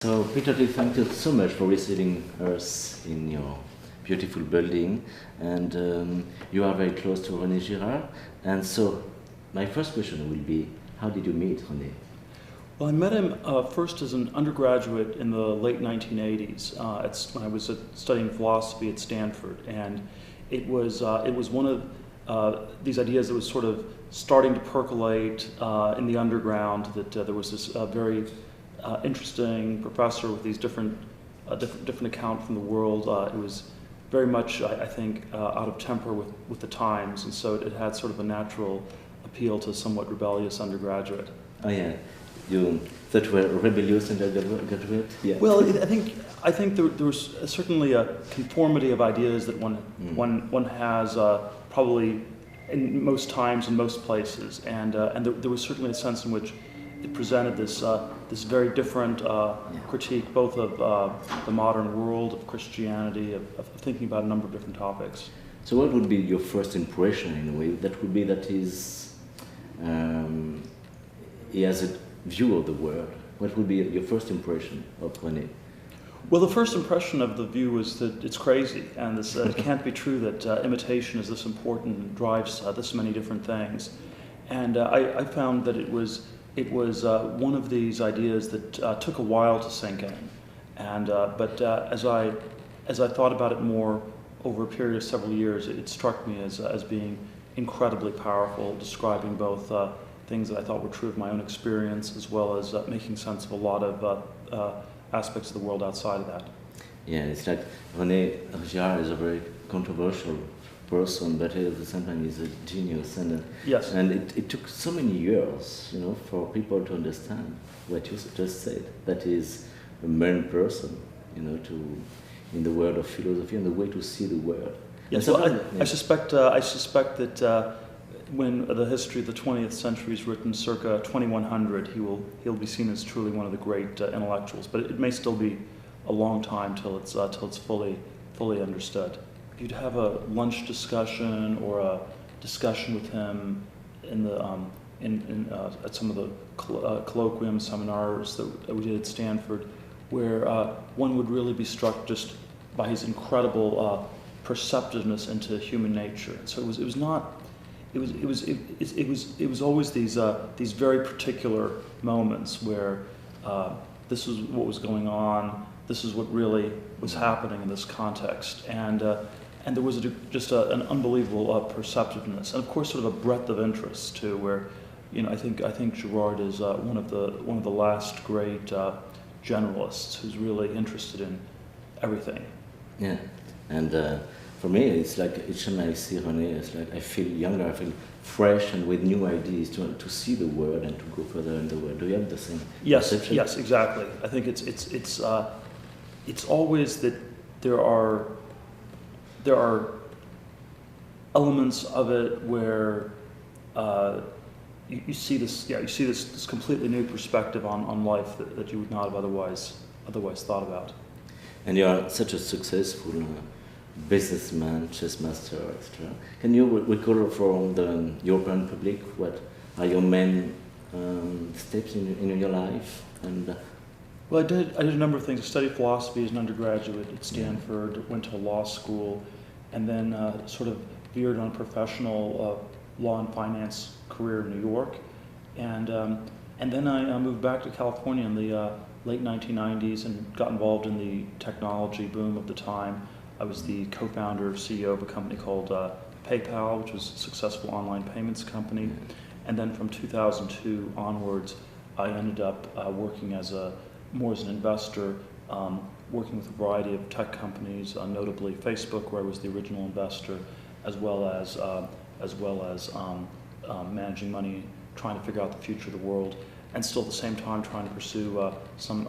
So, Peter Thiel, thank you so much for receiving us in your beautiful building. And you are very close to René Girard. And so, my first question will be, how did you meet René? Well, I met him first as an undergraduate in the late 1980s when I was studying philosophy at Stanford. And it was one of these ideas that was sort of starting to percolate in the underground, that there was this very interesting professor with these different account from the world. It was very much, I think, out of temper with the times, and so it had sort of a natural appeal to a somewhat rebellious undergraduate. Oh yeah, you that were rebellious undergraduate? Yeah. Well, I think there was certainly a conformity of ideas that one has probably in most times in most places, and there was certainly a sense in which it presented this very different critique, both of the modern world, of Christianity, of thinking about a number of different topics. So what would be your first impression in a way? That would be that he has a view of the world. What would be your first impression of René? Well, the first impression of the view is that it's crazy, and it can't be true that imitation is this important and drives this many different things. And I found that it was one of these ideas that took a while to sink in, and but as I thought about it more over a period of several years, it struck me as being incredibly powerful, describing both things that I thought were true of my own experience, as well as making sense of a lot of aspects of the world outside of that. Yeah, it's like René Girard is a very controversial person, but at the same time he's a genius, and yes. And it took so many years, for people to understand what you just said. That is a main person, in the world of philosophy and the way to see the world. Yes, well, I suspect that when the history of the 20th century is written, circa 2100, he'll be seen as truly one of the great intellectuals. But it may still be a long time till it's fully understood. You'd have a lunch discussion or a discussion with him at some of the colloquium seminars that we did at Stanford, where one would really be struck just by his incredible perceptiveness into human nature. So it was always these very particular moments where this was what was going on. This is what really was happening in this context, and there was just an unbelievable perceptiveness, and of course, sort of a breadth of interest too. Where, I think Girard is one of the last great generalists who's really interested in everything. Yeah, and for me, it's like each time I see René, it's like I feel younger, I feel fresh, and with new ideas to see the world and to go further in the world. Do you have the same perception? Yes, exactly. I think it's always that there are elements of it where you see this completely new perspective on life that you would not have otherwise thought about. And you are such a successful businessman, chess master, etc. Can you recall from the European public what are your main steps in your life? And well, I did a number of things. I studied philosophy as an undergraduate at Stanford, went to law school, and then sort of veered on a professional law and finance career in New York. And then I moved back to California in the late 1990s and got involved in the technology boom of the time. I was the co-founder, CEO of a company called PayPal, which was a successful online payments company. And then from 2002 onwards, I ended up working more as an investor, working with a variety of tech companies, notably Facebook, where I was the original investor, as well as managing money, trying to figure out the future of the world, and still at the same time trying to pursue some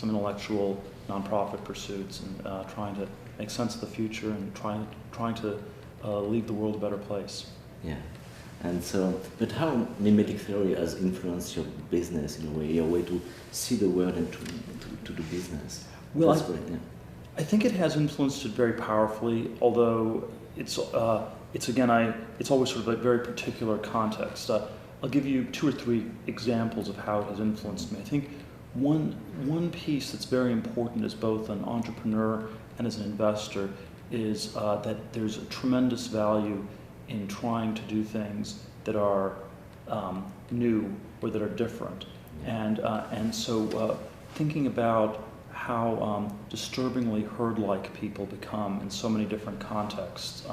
intellectual nonprofit pursuits, and trying to make sense of the future and trying to leave the world a better place. Yeah. And so, but how mimetic theory has influenced your business in a way, your way to see the world and to do business? Well, I think it has influenced it very powerfully, although it's always sort of a very particular context. I'll give you 2 or 3 examples of how it has influenced me. I think One piece that's very important as both an entrepreneur and as an investor is that there's a tremendous value in trying to do things that are new or that are different. And so thinking about how disturbingly herd-like people become in so many different contexts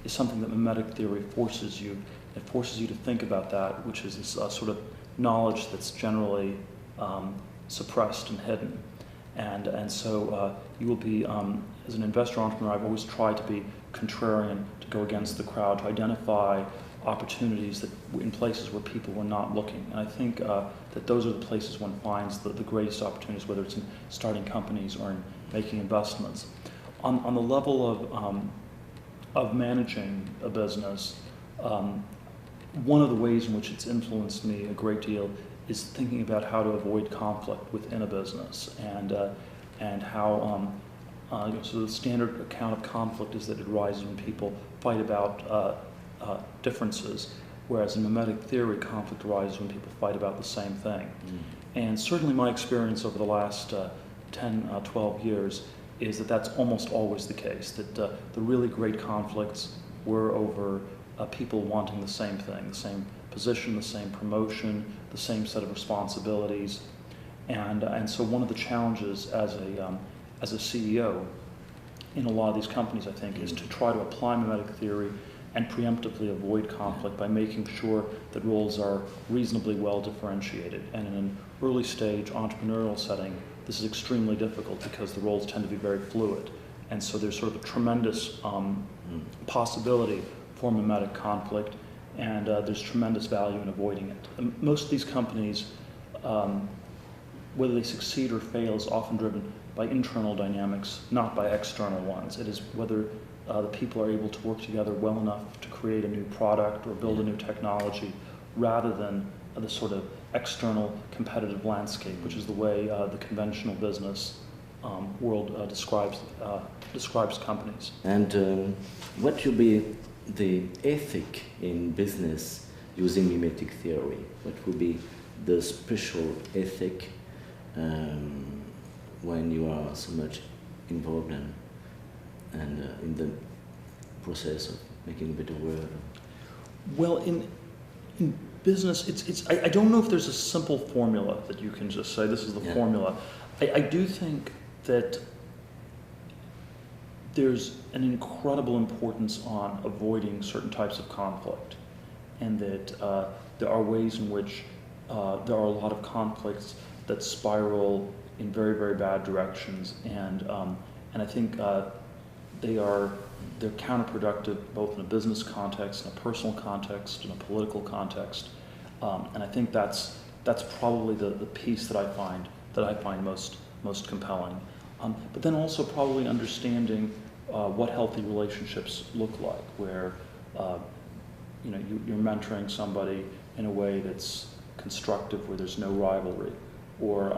is something that mimetic theory forces you. It forces you to think about that, which is this sort of knowledge that's generally suppressed and hidden. And so you will be, as an investor entrepreneur, I've always tried to be contrarian, to go against the crowd, to identify opportunities that in places where people were not looking. And I think that those are the places one finds the greatest opportunities, whether it's in starting companies or in making investments. On the level of managing a business, one of the ways in which it's influenced me a great deal is thinking about how to avoid conflict within a business, and how so the standard account of conflict is that it arises when people fight about differences, whereas in mimetic theory, conflict arises when people fight about the same thing. And certainly my experience over the last 10, 12 years is that that's almost always the case, that the really great conflicts were over people wanting the same thing, the same position, the same promotion, the same set of responsibilities. And so one of the challenges as a CEO in a lot of these companies, I think, is to try to apply mimetic theory and preemptively avoid conflict by making sure that roles are reasonably well differentiated. And in an early stage entrepreneurial setting, this is extremely difficult because the roles tend to be very fluid. And so there's sort of a tremendous possibility for mimetic conflict, and there's tremendous value in avoiding it. And most of these companies, whether they succeed or fail, is often driven by internal dynamics, not by external ones. It is whether the people are able to work together well enough to create a new product or build a new technology, rather than the sort of external competitive landscape, which is the way the conventional business world describes companies. And what should be the ethic in business using mimetic theory? What would be the special ethic when you are so much involved in the process of making a better world? Well, in business, I don't know if there's a simple formula that you can just say, this is the formula. I do think that there's an incredible importance on avoiding certain types of conflict, and that there are ways in which there are a lot of conflicts that spiral in very, very bad directions, and I think they're counterproductive both in a business context, in a personal context, in a political context, and I think that's probably the piece that I find most compelling. But then also probably understanding what healthy relationships look like, where you're mentoring somebody in a way that's constructive, where there's no rivalry, or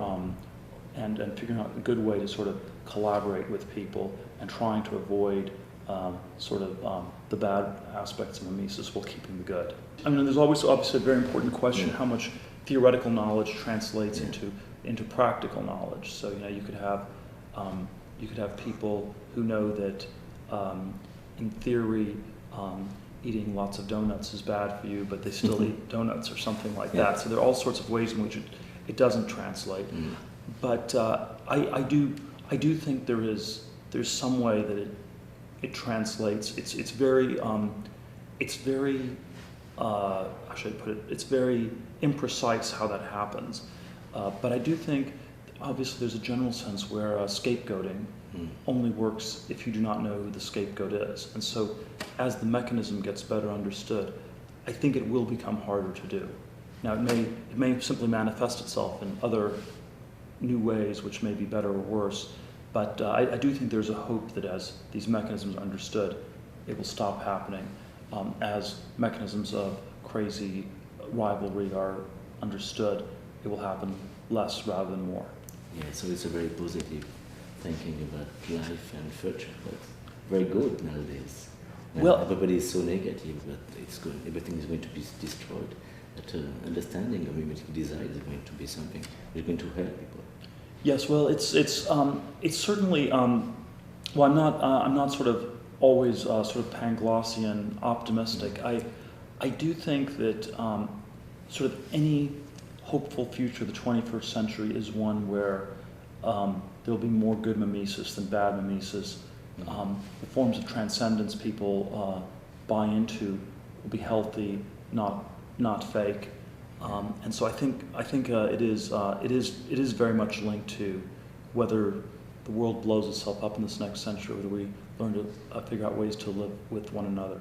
and figuring out a good way to sort of collaborate with people and trying to avoid the bad aspects of mimesis while keeping the good. I mean, there's always obviously a very important question: how much theoretical knowledge translates into practical knowledge. So you could have people who know that in theory eating lots of donuts is bad for you, but they still eat donuts or something like that. So there are all sorts of ways in which it doesn't translate. But I do think there's some way that it translates. It's very how should I put it? It's very imprecise how that happens. But I do think obviously there's a general sense where scapegoating only works if you do not know who the scapegoat is. And so as the mechanism gets better understood, I think it will become harder to do. Now it may simply manifest itself in other new ways which may be better or worse, but I do think there's a hope that as these mechanisms are understood, it will stop happening. As mechanisms of crazy rivalry are understood, it will happen less rather than more. Yeah, so it's a very positive thinking about life and future. That's very good nowadays. Well, everybody is so negative, but it's good. Everything is going to be destroyed. that understanding of mimetic design is going to be something that's going to help people. Yes, well, it's certainly. Well, I'm not sort of always sort of Panglossian optimistic. I do think that sort of any hopeful future of the 21st century is one where there'll be more good mimesis than bad mimesis. The forms of transcendence people buy into will be healthy, not fake. And so I think it is very much linked to whether the world blows itself up in this next century, or whether we learn to figure out ways to live with one another.